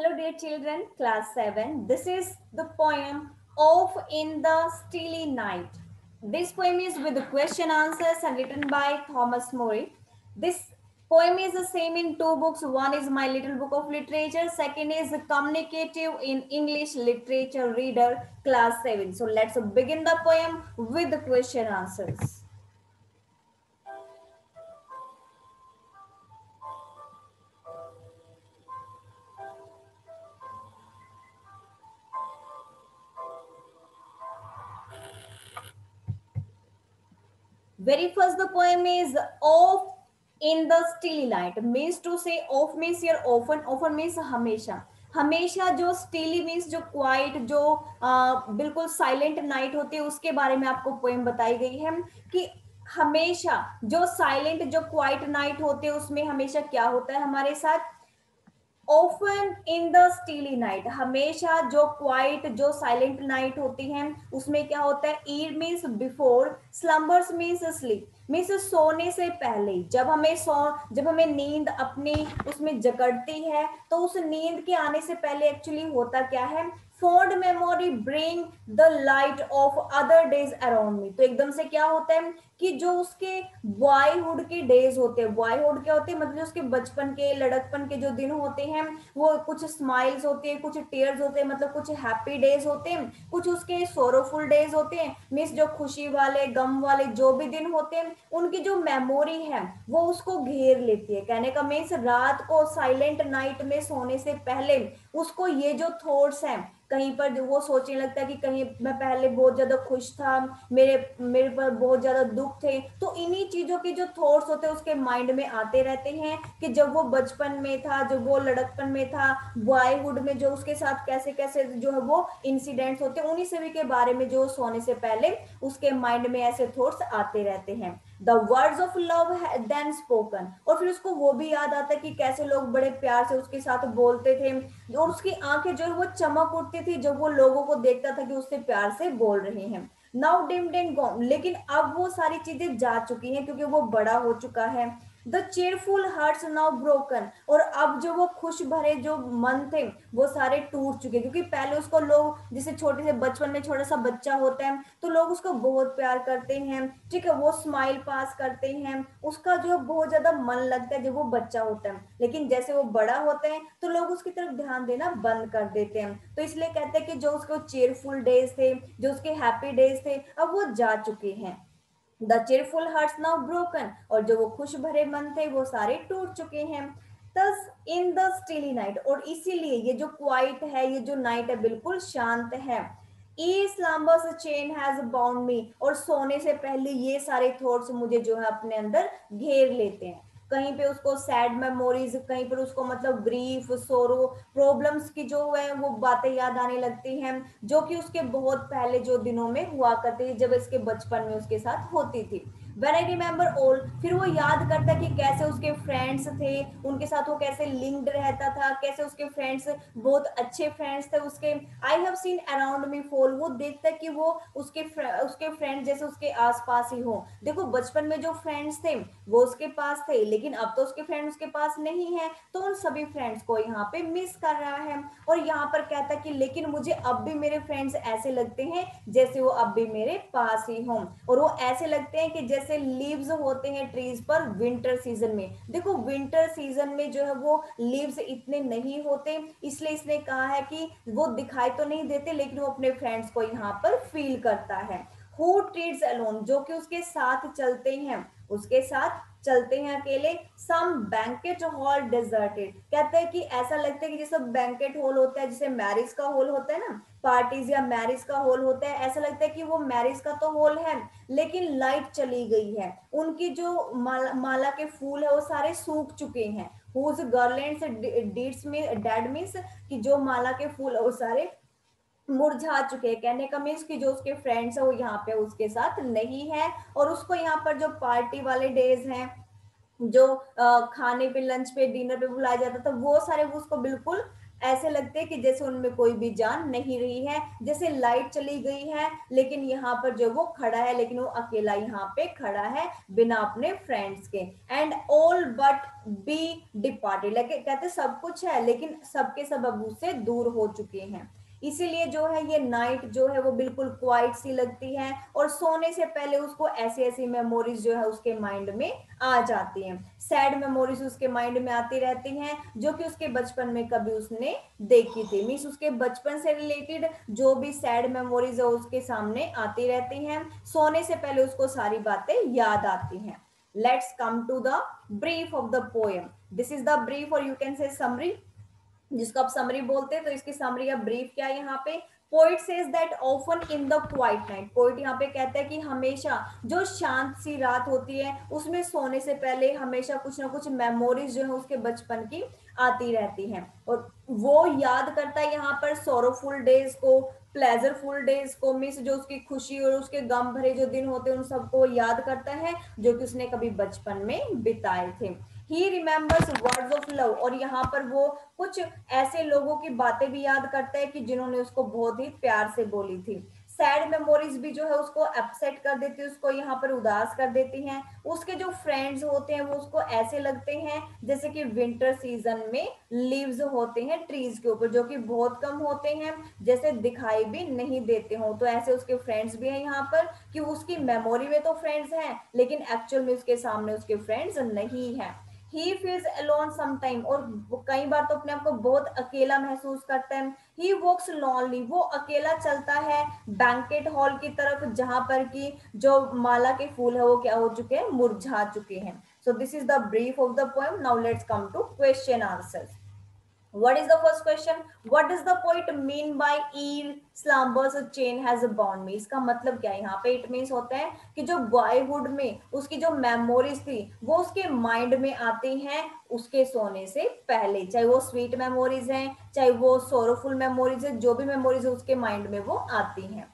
Hello, dear children, class 7. This is the poem Off in the Steely Night. This poem is with the question answers and written by Thomas More. This poem is the same in two books. One is My Little Book of Literature, second is Communicative in English Literature Reader, class 7. So let's begin the poem with the question answers. Very first, the poem is off in the steely night. Means to say off means here often, often means हमेशा. हमेशा जो steely means जो quite जो बिल्कुल silent night होती है उसके बारे में आपको पोएम बताई गई है कि हमेशा जो साइलेंट जो क्वाइट नाइट होते हैं उसमें हमेशा क्या होता है हमारे साथ often in the steely night हमेशा जो क्वाइट जो साइलेंट नाइट होती है उसमें क्या होता है ईर means before slumbers means sleep means सोने से पहले जब हमें नींद अपनी उसमें जकड़ती है तो उस नींद के आने से पहले एक्चुअली होता क्या है fond memory bring the light of other days around me तो एकदम से क्या होता है कि जो उसके बॉयहुड के डेज होते हैं बॉयहुड क्या होते हैं मतलब उसके बचपन के लड़कपन के जो दिन होते हैं वो कुछ स्माइल्स होते हैं कुछ टेयर्स होते हैं मतलब कुछ हैप्पी डेज होते हैं कुछ उसके सोरोफुल डेज होते हैं मीन्स जो खुशी वाले गम वाले जो भी दिन होते हैं उनकी जो मेमोरी है वो उसको घेर लेती है कहने का मीन्स रात को साइलेंट नाइट में सोने से पहले उसको ये जो थॉट्स हैं कहीं पर वो सोचने लगता है कि कहीं मैं पहले बहुत ज्यादा खुश था मेरे मेरे पर बहुत ज्यादा दुख थे तो इन्हीं चीजों के जो थॉट्स होते हैं उसके माइंड में आते रहते हैं कि जब वो बचपन में था जब वो लड़कपन में था बॉयहुड में जो उसके साथ कैसे कैसे जो है वो इंसिडेंट्स होते हैं उन्हीं सभी के बारे में जो सोने से पहले उसके माइंड में ऐसे थॉट्स आते रहते हैं the words of love then spoken और फिर उसको वो भी याद आता है कि कैसे लोग बड़े प्यार से उसके साथ बोलते थे और उसकी आंखें जो है वो चमक उठती थी जब वो लोगों को देखता था कि उससे प्यार से बोल रहे हैं नाउ डिम्ड एंड गॉन लेकिन अब वो सारी चीजें जा चुकी हैं क्योंकि वो बड़ा हो चुका है the cheerful hearts now broken और अब जो वो खुश भरे जो मन थे वो सारे टूट चुके क्योंकि पहले उसको लोग जैसे छोटे से बचपन में छोटा सा बच्चा होता है तो लोग उसको बहुत प्यार करते हैं ठीक है वो स्माइल पास करते हैं उसका जो बहुत ज्यादा मन लगता है जब वो बच्चा होता है लेकिन जैसे वो बड़ा होता है तो लोग उसकी तरफ ध्यान देना बंद कर देते हैं तो इसलिए कहते हैं कि जो उसके चेयरफुल डेज थे जो उसके हैप्पी डेज थे अब वो जा चुके हैं the cheerful hearts now broken और जो वो खुश भरे मन थे वो सारे टूट चुके हैं thus in the steely night और इसीलिए ये जो क्वाइट है ये जो नाइट है बिल्कुल शांत है ई स्लम्बर्स चेन हैज बाउंड मी और सोने से पहले ये सारे थॉट्स मुझे जो है अपने अंदर घेर लेते हैं कहीं पे उसको सैड मेमोरीज कहीं पर उसको मतलब ग्रीफ सोरो प्रॉब्लम्स की जो है वो बातें याद आने लगती हैं जो कि उसके बहुत पहले जो दिनों में हुआ करती थी जब इसके बचपन में उसके साथ होती थी वेन आई रिमेम्बर ऑल फिर वो याद करता है कि कैसे उसके फ्रेंड्स थे उनके साथ वो कैसे लिंक्ड रहता था कैसे उसके फ्रेंड्स बहुत अच्छे फ्रेंड्स थे उसके I have seen around me fall वो देखता है कि वो उसके फ्रेंड जैसे उसके आसपास ही हो देखो बचपन में जो फ्रेंड्स थे वो उसके पास थे लेकिन अब तो उसके फ्रेंड उसके पास नहीं है तो उन सभी फ्रेंड्स को यहाँ पे मिस कर रहा है और यहाँ पर कहता है कि लेकिन मुझे अब भी मेरे फ्रेंड्स ऐसे लगते हैं जैसे वो अब भी मेरे पास ही हों और वो ऐसे लगते हैं कि जैसे लीव्स होते हैं ट्रीज पर विंटर सीजन में देखो विंटर सीजन में जो है वो लीव्स इतने नहीं होते इसलिए इसने कहा है कि वो दिखाई तो नहीं देते लेकिन वो अपने फ्रेंड्स को यहाँ पर फील करता है हु ट्रीड्स अलोन जो कि उसके साथ चलते हैं उसके साथ चलते हैं अकेले सम बैंकेट हॉल डिजर्टेड कहते हैं कि ऐसा लगता है कि जैसे बैंकेट हॉल होता है जैसे मैरिज का हॉल होता है ना पार्टीज या मैरिज का हॉल होता है ऐसा लगता है कि वो मैरिज का तो हॉल है लेकिन लाइट चली गई है उनकी जो माला के फूल है वो सारे सूख चुके हैं हुज गर्लैंड्स डीड्स में डेड मीन्स कि जो माला के फूल है वो सारे मुरझा चुके हैं कहने का मीन्स कि जो उसके फ्रेंड्स है वो यहाँ पे उसके साथ नहीं है और उसको यहाँ पर जो पार्टी वाले डेज हैं जो खाने पे, लंच पे, डिनर पे बुलाया जाता था, वो सारे वो उसको बिल्कुल ऐसे लगते हैं कि जैसे उनमें कोई भी जान नहीं रही है, जैसे लाइट चली गई है लेकिन यहाँ पर जो वो खड़ा है, लेकिन वो अकेला यहाँ पे खड़ा है बिना अपने फ्रेंड्स के। And all but be departed, लेकिन कहते सब कुछ है लेकिन सबके सब अब उससे दूर हो चुके हैं। इसीलिए जो है ये नाइट जो है वो बिल्कुल क्वाइट सी लगती है, और सोने से पहले उसको ऐसी ऐसी मेमोरीज जो है उसके माइंड में आ जाती हैं, सैड मेमोरीज उसके माइंड में आती रहती हैं जो कि उसके बचपन में कभी उसने देखी थी। मीन्स उसके बचपन से रिलेटेड जो भी सैड मेमोरीज है उसके सामने आती रहती हैं, सोने से पहले उसको सारी बातें याद आती हैं। Let's come to the brief of the poem. This is the brief, और यू कैन से समरी, जिसको आप समरी बोलते हैं, तो इसकी समरी या ब्रीफ क्या है यहाँ पे। Poet says that often in the quite night, poet यहाँ पे कहता है कि हमेशा जो शांत सी रात होती है उसमें सोने से पहले हमेशा कुछ ना कुछ मेमोरीज जो है उसके बचपन की आती रहती हैं, और वो याद करता है यहाँ पर सोरोफुल डेज को, प्लेजरफुल डेज को, मीन्स जो उसकी खुशी और उसके गम भरे जो दिन होते हैं उन सबको याद करता है जो कि उसने कभी बचपन में बिताए थे। He remembers words of love, और यहाँ पर वो कुछ ऐसे लोगों की बातें भी याद करता है कि जिन्होंने उसको बहुत ही प्यार से बोली थी। सैड मेमोरीज भी जो है उसको अपसेट कर देती है, उसको यहाँ पर उदास कर देती हैं। उसके जो फ्रेंड्स होते हैं वो उसको ऐसे लगते हैं जैसे कि विंटर सीजन में लीव्स होते हैं ट्रीज के ऊपर, जो कि बहुत कम होते हैं, जैसे दिखाई भी नहीं देते हो। तो ऐसे उसके फ्रेंड्स भी हैं यहाँ पर कि उसकी मेमोरी में तो फ्रेंड्स हैं लेकिन एक्चुअल में उसके सामने उसके फ्रेंड्स नहीं है। ही फील्स अलोन समटाइम, और कई बार तो अपने आप को बहुत अकेला महसूस करता है। ही वॉक्स लॉनली, वो अकेला चलता है बैंकेट हॉल की तरफ जहां पर कि जो माला के फूल है वो क्या हो चुके हैं, मुरझा चुके हैं। So this is the brief of the poem. Now let's come to question answers. What is the first question? What does the poet mean by ere slumbers chain has bound me? इसका मतलब क्या है यहाँ पे? It means होता है कि जो बॉयहुड में उसकी जो मेमोरीज थी वो उसके माइंड में आती हैं उसके सोने से पहले, चाहे वो स्वीट मेमोरीज हैं चाहे वो सोरोफुल मेमोरीज है, जो भी मेमोरीज है उसके माइंड में वो आती हैं।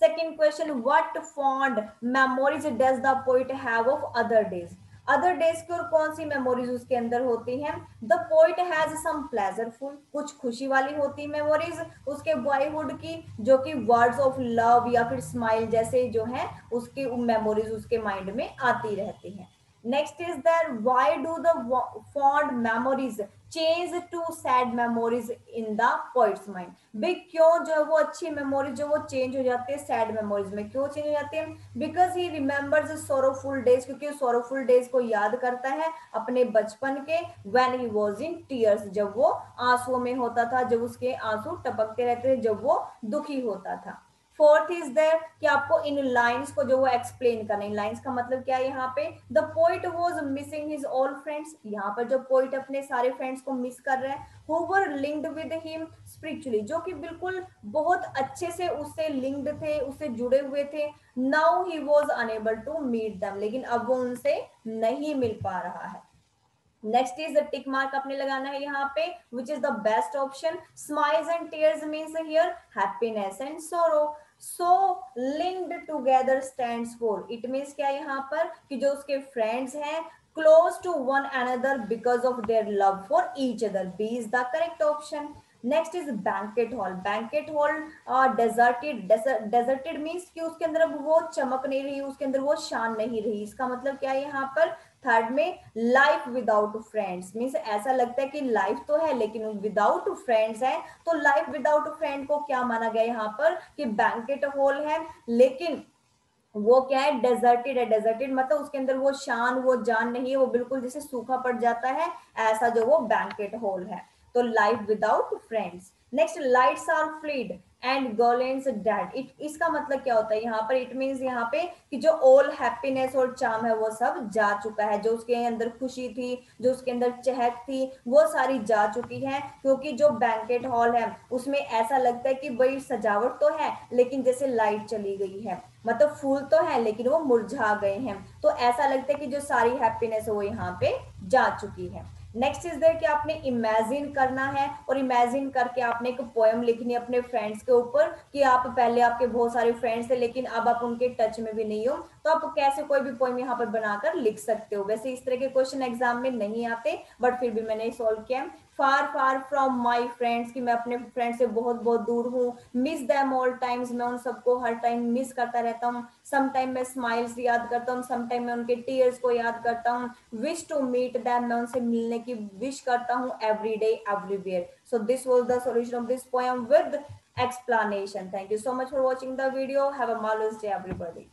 Second question, what fond memories does the poet have of other days? Other days की और कौन सी मेमोरीज उसके अंदर होती हैं? The poet has some pleasureful, कुछ खुशी वाली होती मेमोरीज उसके बॉयहुड की, जो कि वर्ड्स ऑफ लव या फिर स्माइल जैसे जो है उसकी मेमोरीज उसके माइंड में आती रहती हैं। Next is that why do the fond memories change to sad memories in the poet's mind? भाई क्यों जो है वो अच्छी मेमोरीज जो वो चेंज हो जाती है सैड मेमोरीज में, क्यों चेंज हो जाती है? Because he remembers sorrowful days, क्योंकि सोरोफुल डेज को याद करता है अपने बचपन के, when he was in tears, जब वो आंसुओं में होता था, जब उसके आंसू टपकते रहते थे, जब वो दुखी होता था। फोर्थ इज देयर कि आपको इन लाइंस को जो वो एक्सप्लेन करना है। लाइंस का मतलब क्या है यहाँ पे? The poet was missing his all friends, यहाँ पर जो पोइट अपने सारे फ्रेंड्स को मिस कर रहे हैं, who were linked with him spiritually, जो कि बिल्कुल बहुत अच्छे से उससे लिंक्ड थे, उससे जुड़े हुए थे। Now he was unable to meet them, लेकिन अब वो उनसे नहीं मिल पा रहा है। नेक्स्ट इज टिक मार्क आपने लगाना है यहाँ पे, which is the best option. Smiles and tears means here happiness and sorrow, so linked together stands for, it means क्या यहाँ पर कि जो उसके फ्रेंड्स हैं close to one another because of their love for each other, B is the correct option. Next is banquet hall. Banquet hall deserted, deserted means कि उसके अंदर अब वो चमक नहीं रही, उसके अंदर वो शान नहीं रही। इसका मतलब क्या है यहाँ पर? थर्ड में लाइफ विदाउट फ्रेंड्स मीन्स ऐसा लगता है कि लाइफ तो है लेकिन विदाउट फ्रेंड्स है। तो लाइफ विदाउट फ्रेंड को क्या माना गया यहाँ पर? कि बैंकेट हॉल है लेकिन वो क्या है? डेजर्टेड है। डेजर्टेड मतलब उसके अंदर वो शान वो जान नहीं है, वो बिल्कुल जैसे सूखा पड़ जाता है, ऐसा जो वो बैंकेट हॉल है। तो life without friends. Next, lights are fled and garlands dead, इसका मतलब क्या होता है यहाँ पर? इट मीन्स यहाँ पे कि जो ऑल हैप्पीनेस और चार्म है वो सब जा चुका है, जो उसके अंदर खुशी थी, जो उसके अंदर चहक थी, वो सारी जा चुकी है। क्योंकि जो बैंकेट हॉल है उसमें ऐसा लगता है कि वही सजावट तो है लेकिन जैसे लाइट चली गई है, मतलब फूल तो है लेकिन वो मुरझा गए हैं। तो ऐसा लगता है कि जो सारी हैप्पीनेस है वो यहाँ पे जा चुकी है। नेक्स्ट इज देयर कि आपने इमेजिन करना है और इमेजिन करके आपने एक पोएम लिखनी है अपने फ्रेंड्स के ऊपर कि आप पहले आपके बहुत सारे फ्रेंड्स थे लेकिन अब आप उनके टच में भी नहीं हो, तो आप कैसे कोई भी पोएम यहाँ पर बनाकर लिख सकते हो। वैसे इस तरह के क्वेश्चन एग्जाम में नहीं आते बट फिर भी मैंने सॉल्व किया। फार फार फ्रॉम माई फ्रेंड्स, कि मैं अपने फ्रेंड से बहुत बहुत दूर हूँ। मिस दैम ऑल टाइम्स, मैं उन सबको हर टाइम मिस करता रहता हूँ। सम टाइम मैं स्माइल्स याद करता हूँ, सम टाइम मैं उनके टीयर्स को याद करता हूँ। विश टू मीट दैम, मैं उनसे मिलने की विश करता हूँ every day everywhere. So this was the solution of this poem with explanation. Thank you so much for watching the video. Have a marvelous day, everybody.